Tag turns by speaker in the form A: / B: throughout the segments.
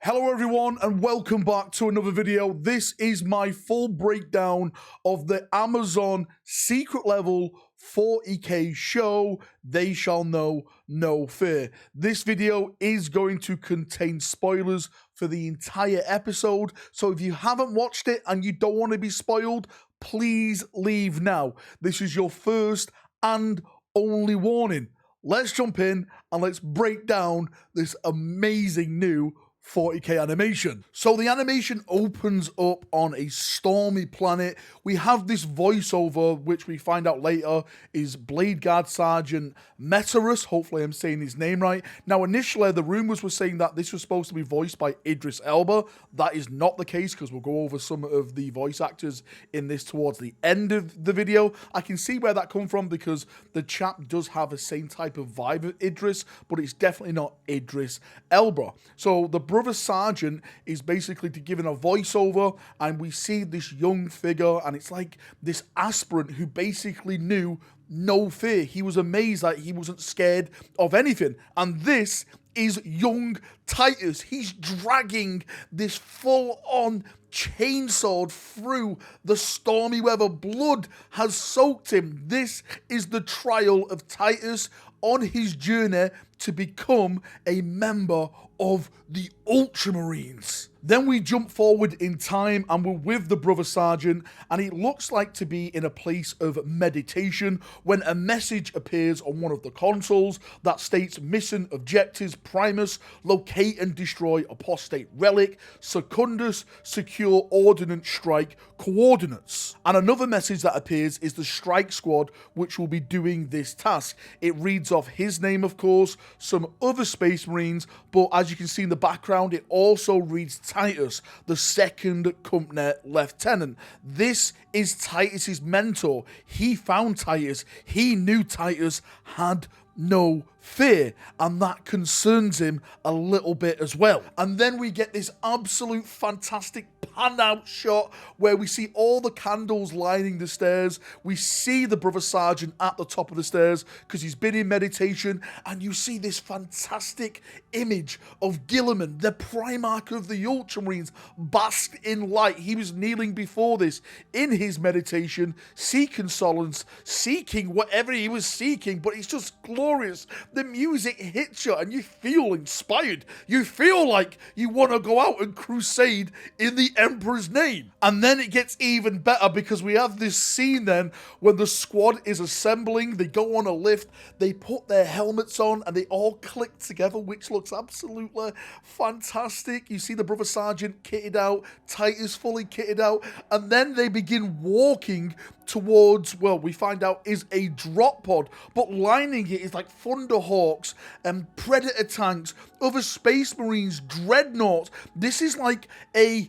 A: Hello everyone and welcome back to another video. This is my full breakdown of the Amazon secret level 40k show, They Shall Know No Fear. This video is going to contain spoilers for the entire episode, so if you haven't watched it and you don't want to be spoiled, please leave now. This is your first and only warning. Let's jump in and let's break down this amazing new 40k animation. So the animation opens up on a stormy planet. We have this voiceover, which we find out later is Blade Guard Sergeant Metarus. Hopefully I'm saying his name right. Now initially the rumors were saying that this was supposed to be voiced by Idris Elba. That is not the case because we'll go over some of the voice actors in this towards the end of the video. I can see where that come from because the chap does have the same type of vibe of Idris, but it's definitely not Idris Elba. So the brother sergeant is basically given a voiceover and we see this young figure and it's like this aspirant who basically knew no fear. He was amazed that he wasn't scared of anything, and this is young Titus. He's dragging this full-on chainsaw through the stormy weather. Blood has soaked him. This is the trial of Titus on his journey to become a member of the Ultramarines. Then we jump forward in time and we're with the brother sergeant, and it looks like to be in a place of meditation when a message appears on one of the consoles that states mission objectives: Primus, locate and destroy apostate relic; Secundus, secure ordnance strike coordinates. And another message that appears is the strike squad which will be doing this task. It reads off his name, of course, some other space marines, but as you can see in the background it also reads Titus, the second company lieutenant. This is Titus's mentor. He found Titus. He knew Titus had no fear, and that concerns him a little bit as well. And then we get this absolute fantastic pan out shot where we see all the candles lining the stairs. We see the brother sergeant at the top of the stairs because he's been in meditation, and you see this fantastic image of Gilliman, the Primarch of the Ultramarines, basked in light. He was kneeling before this in his meditation, seeking solace, seeking whatever he was seeking, but it's just glorious. The music hits you and you feel inspired. You feel like you want to go out and crusade in the Emperor's name. And then it gets even better because we have this scene then when the squad is assembling. They go on a lift, they put their helmets on, and they all click together, which looks absolutely fantastic. You see the brother sergeant kitted out, Titus fully kitted out, and then they begin walking towards, well, we find out is a drop pod, but lining it is like Thunderhawks and Predator tanks, other space marines, dreadnoughts. This is like a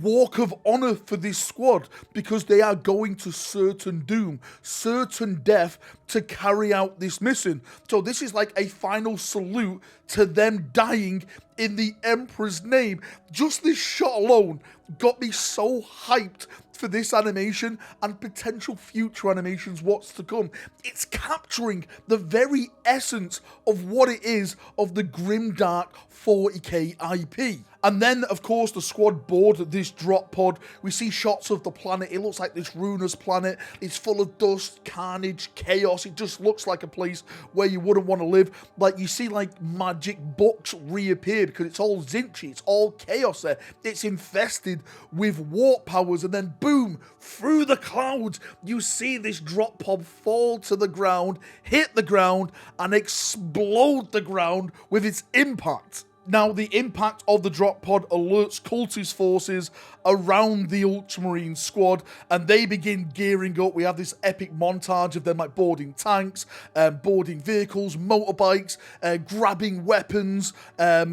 A: walk of honor for this squad because they are going to certain doom, certain death to carry out this mission. So this is like a final salute to them dying in the Emperor's name. Just this shot alone got me so hyped for this animation and potential future animations, what's to come. It's capturing the very essence of what it is of the grimdark 40k IP. And then, of course, the squad board this drop pod. We see shots of the planet. It looks like this ruinous planet. It's full of dust, carnage, chaos. It just looks like a place where you wouldn't want to live. Like, you see, like, magic books reappear because it's all Zinchi. It's all chaos there. It's infested with warp powers. And then, boom, through the clouds, you see this drop pod fall to the ground, hit the ground, and explode the ground with its impact. Now, the impact of the drop pod alerts cultist forces around the Ultramarine squad, and they begin gearing up. We have this epic montage of them like boarding tanks, boarding vehicles, motorbikes, grabbing weapons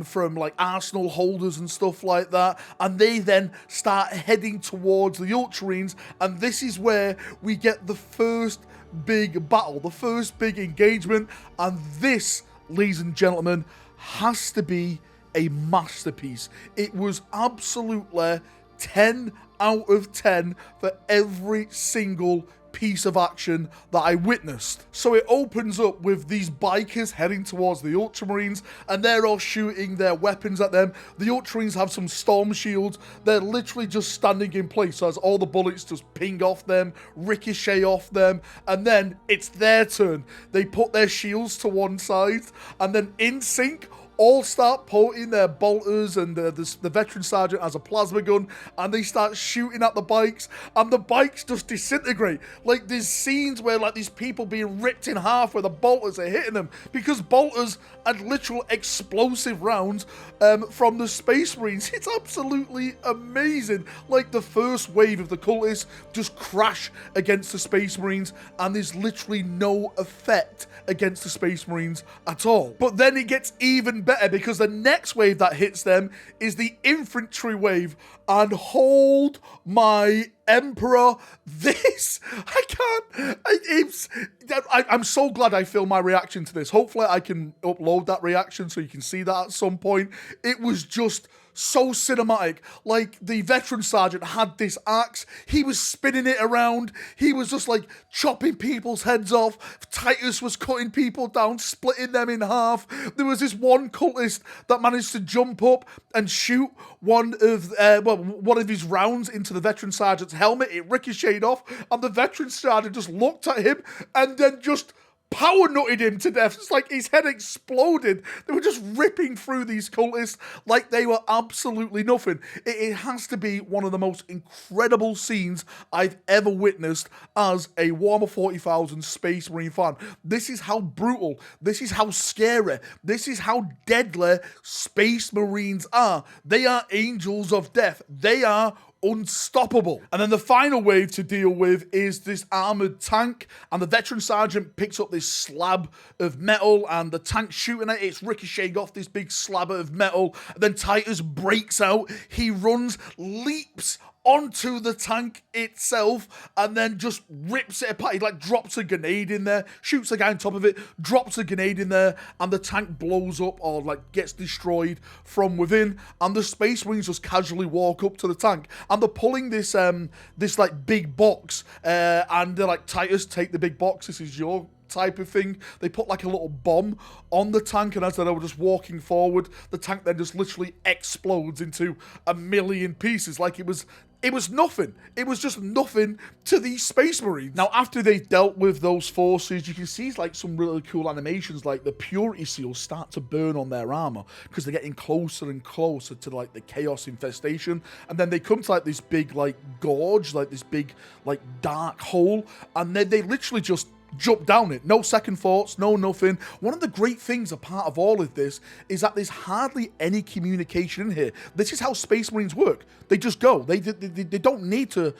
A: from like arsenal holders and stuff like that, and they then start heading towards the Ultramarines, and this is where we get the first big battle, the first big engagement, and this, ladies and gentlemen, has to be a masterpiece. It was absolutely 10 out of 10 for every single piece of action that I witnessed. So it opens up with these bikers heading towards the Ultramarines, and they're all shooting their weapons at them. The Ultramarines have some storm shields. They're literally just standing in place as all the bullets just ping off them, ricochet off them, and then it's their turn. They put their shields to one side, and then in sync, all start pointing their bolters, and the veteran sergeant has a plasma gun, and they start shooting at the bikes, and the bikes just disintegrate. Like, there's scenes where, like, these people being ripped in half where the bolters are hitting them, because bolters had literal explosive rounds from the Space Marines. It's absolutely amazing. Like, the first wave of the cultists just crash against the Space Marines, and there's literally no effect against the Space Marines at all. But then it gets even better, because the next wave that hits them is the infantry wave, and hold my emperor, this, I'm so glad I filmed my reaction to this. Hopefully I can upload that reaction so you can see that at some point. It was just so cinematic. Like, the veteran sergeant had this axe, he was spinning it around, he was just like chopping people's heads off. Titus was cutting people down, splitting them in half. There was this one cultist that managed to jump up and shoot one of his rounds into the veteran sergeant's helmet. It ricocheted off, and the veteran sergeant just looked at him and then just power nutted him to death. It's like his head exploded. They were just ripping through these cultists like they were absolutely nothing. It has to be one of the most incredible scenes I've ever witnessed as a Warhammer 40,000 Space Marine fan. This is how brutal, this is how scary, this is how deadly Space Marines are. They are angels of death. They are unstoppable. And then the final wave to deal with is this armored tank, and the veteran sergeant picks up this slab of metal, and the tank's shooting at it. It's ricocheting off this big slab of metal. And then Titus breaks out. He runs, leaps onto the tank itself, and then just rips it apart. He like drops a grenade in there, shoots the guy on top of it, drops a grenade in there, and the tank blows up or like gets destroyed from within. And the Space Marines just casually walk up to the tank, and they're pulling this this like big box, and they're like, Titus, take the big box, this is your type of thing. They put like a little bomb on the tank, and as they were just walking forward, the tank then just literally explodes into a million pieces. Like, it was nothing. It was just nothing to these Space Marines. Now, after they've dealt with those forces, you can see like some really cool animations, like the purity seals start to burn on their armor because they're getting closer and closer to like the chaos infestation. And then they come to like this big like gorge, like this big like dark hole, and then they literally just jump down it. No second thoughts, no nothing. One of the great things a part of all of this is that there's hardly any communication in here. This is how Space Marines work. They just go. They don't need to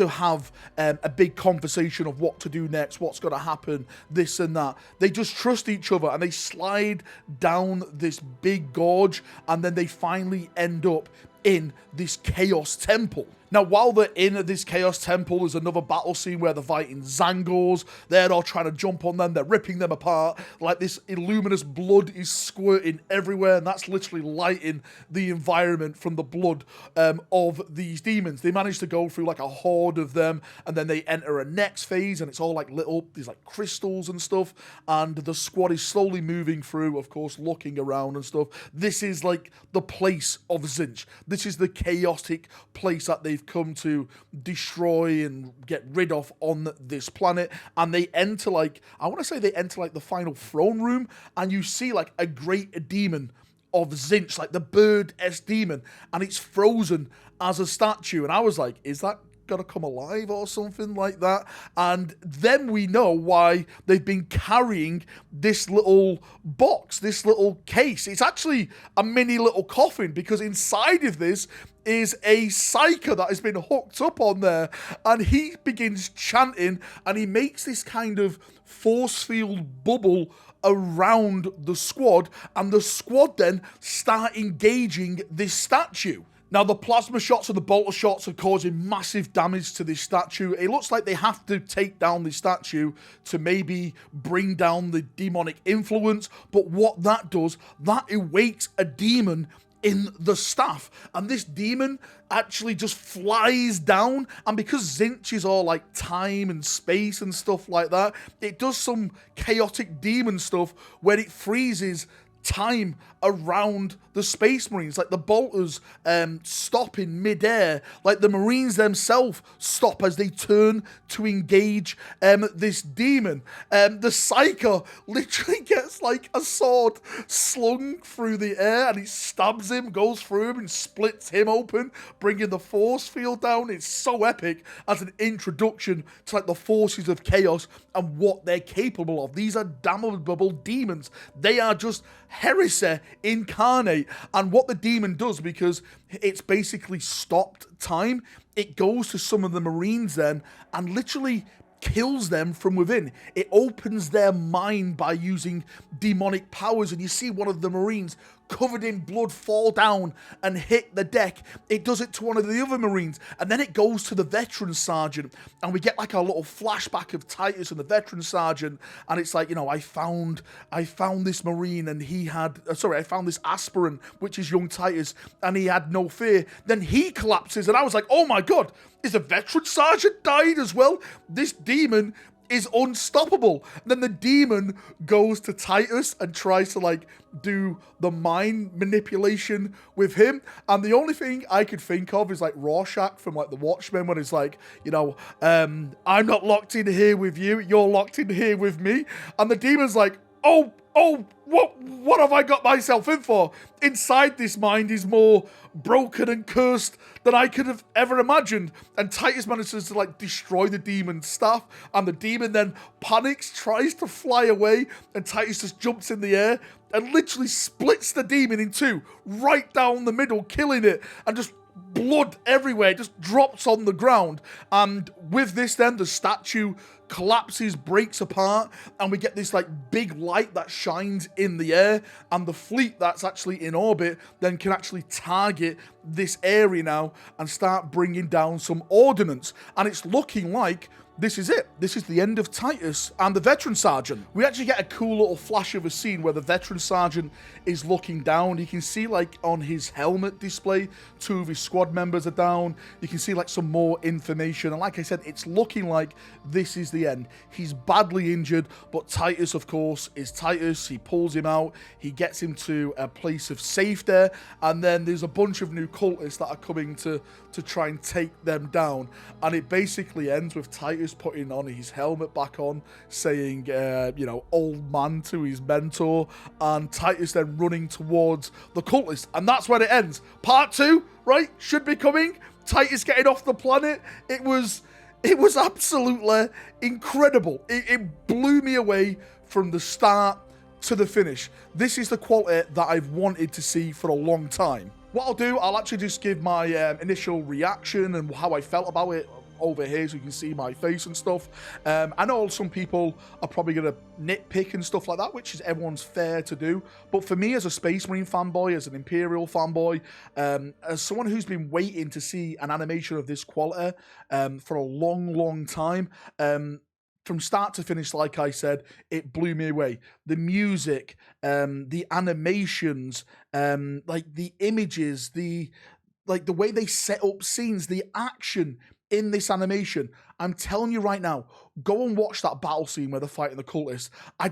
A: have a big conversation of what to do next, what's going to happen, this and that. They just trust each other, and they slide down this big gorge, and then they finally end up in this Chaos Temple. Now, while they're in this Chaos Temple, there's another battle scene where they're fighting Zangors. They're all trying to jump on them. They're ripping them apart. Like, this illuminous blood is squirting everywhere, and that's literally lighting the environment from the blood of these demons. They manage to go through like a horde of them, and then they enter a next phase, and it's all like these like crystals and stuff, and the squad is slowly moving through, of course, looking around and stuff. This is like the place of Tzeentch. This is the chaotic place that they've come to destroy and get rid of on this planet. And they enter like, I want to say they enter like the final throne room, and you see like a great demon of Tzeentch, like the bird-esque demon, and it's frozen as a statue. And I was like, is that gonna come alive or something like that? And then we know why they've been carrying this little box, this little case. It's actually a mini little coffin, because inside of this is a psyker that has been hooked up on there, and he begins chanting, and he makes this kind of force field bubble around the squad, and the squad then start engaging this statue. Now, the plasma shots and the bolter shots are causing massive damage to this statue. It looks like they have to take down the statue to maybe bring down the demonic influence, but what that does, that awakes a demon in the staff, and this demon actually just flies down, and because Zinch is all like time and space and stuff like that, it does some chaotic demon stuff where it freezes time around the Space Marines. Like the bolters stop in midair, like the Marines themselves stop as they turn to engage this demon. The Psyker literally gets like a sword slung through the air, and he stabs him, goes through him and splits him open, bringing the force field down. It's so epic as an introduction to like the forces of chaos and what they're capable of. These are damnable demons. They are just heresy incarnate. And what the demon does, because it's basically stopped time, it goes to some of the Marines then and literally kills them from within. It opens their mind by using demonic powers, and you see one of the Marines covered in blood fall down and hit the deck. It does it to one of the other Marines, and then it goes to the veteran sergeant, and we get like a little flashback of Titus and the veteran sergeant, and it's like, you know, I found this Marine, and he had, I found this aspirant, which is young Titus, and he had no fear. Then he collapses, and I was like, oh my god, is the veteran sergeant died as well? This demon is unstoppable. And then the demon goes to Titus and tries to like do the mind manipulation with him, and the only thing I could think of is like Rorschach from like the Watchmen, when it's like, you know, I'm not locked in here with you, you're locked in here with me. And the demon's like, oh, what have I got myself in for? Inside this mind is more broken and cursed than I could have ever imagined. And Titus manages to like destroy the demon's staff, and the demon then panics, tries to fly away, and Titus just jumps in the air and literally splits the demon in two, right down the middle, killing it, and just blood everywhere, just drops on the ground. And with this then, the statue collapses, breaks apart, and we get this like big light that shines in the air, and the fleet that's actually in orbit then can actually target this area now and start bringing down some ordnance. And it's looking like this is it. This is the end of Titus and the veteran sergeant. We actually get a cool little flash of a scene where the veteran sergeant is looking down. You can see like on his helmet display, 2 of his squad members are down. You can see like some more information. And like I said, it's looking like this is the end. He's badly injured, but Titus, of course, is Titus. He pulls him out. He gets him to a place of safety. And then there's a bunch of new cultists that are coming to try and take them down. And it basically ends with Titus putting on his helmet back on, saying, you know, old man to his mentor, and Titus then running towards the cultist. And that's when it ends. Part 2, right, should be coming. Titus getting off the planet. It was absolutely incredible. It blew me away from the start to the finish. This is the quality that I've wanted to see for a long time. What I'll do, I'll actually just give my initial reaction and how I felt about it over here, so you can see my face and stuff. I know some people are probably going to nitpick and stuff like that, which is everyone's fair to do. But for me, as a Space Marine fanboy, as an Imperial fanboy, as someone who's been waiting to see an animation of this quality for a long time, from start to finish, like I said, it blew me away. The music, the animations, like the images, the way they set up scenes, the action in this animation. I'm telling you right now, go and watch that battle scene where they're fighting the cultists. I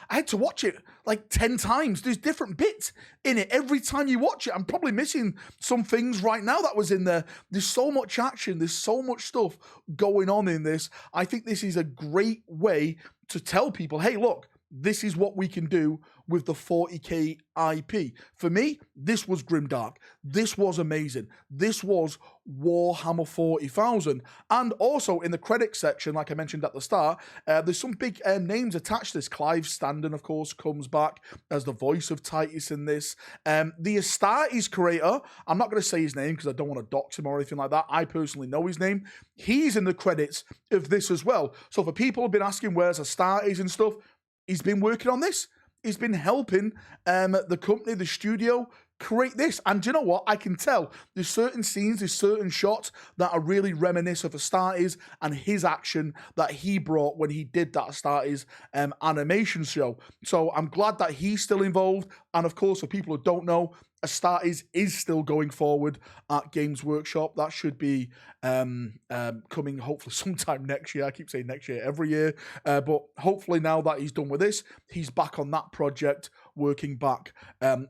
A: had to watch it like 10 times. There's different bits in it. Every time you watch it, I'm probably missing some things right now that was in there. There's so much action. There's so much stuff going on in this. I think this is a great way to tell people, hey, look, this is what we can do with the 40k IP. For me, this was grimdark. This was amazing. This was Warhammer 40,000. And also in the credits section, like I mentioned at the start, there's some big names attached to this. Clive Standen, of course, comes back as the voice of Titus in this. The Astartes creator, I'm not going to say his name because I don't want to dox him or anything like that. I personally know his name. He's in the credits of this as well. So for people who've been asking where's Astartes and stuff, he's been working on this. He's been helping the company, the studio, create this. And do you know what? I can tell there's certain scenes, there's certain shots that are really reminiscent of Astartes and his action that he brought when he did that Astartes animation show. So I'm glad that he's still involved. And of course, for people who don't know, Astartes is still going forward at Games Workshop. That should be coming hopefully sometime next year. I keep saying next year every year, but hopefully now that he's done with this, he's back on that project, working back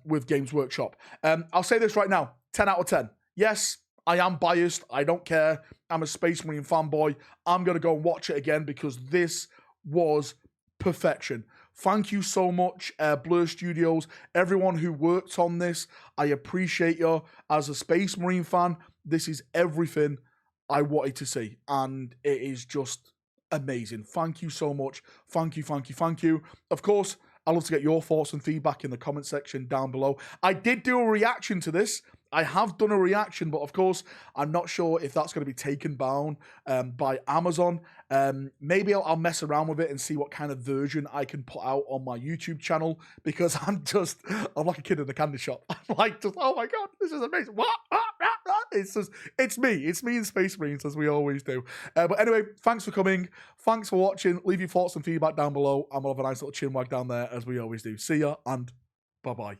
A: with Games Workshop. I'll say this right now, 10 out of 10. Yes, I am biased. I don't care. I'm a Space Marine fanboy. I'm going to go and watch it again because this was perfection. Thank you so much, Blur Studios, everyone who worked on this. I appreciate you. As a Space Marine fan, this is everything I wanted to see, and it is just amazing. Thank you so much. Thank you, thank you, thank you. Of course, I'd love to get your thoughts and feedback in the comment section down below. I did do a reaction to this. I have done a reaction, but of course, I'm not sure if that's going to be taken down by Amazon. Maybe I'll mess around with it and see what kind of version I can put out on my YouTube channel, because I'm like a kid in a candy shop. I'm like, oh my God, this is amazing. What? It's me and Space Marines, as we always do. But anyway, thanks for coming. Thanks for watching. Leave your thoughts and feedback down below. I'm going to have a nice little chin wag down there, as we always do. See ya, and bye-bye.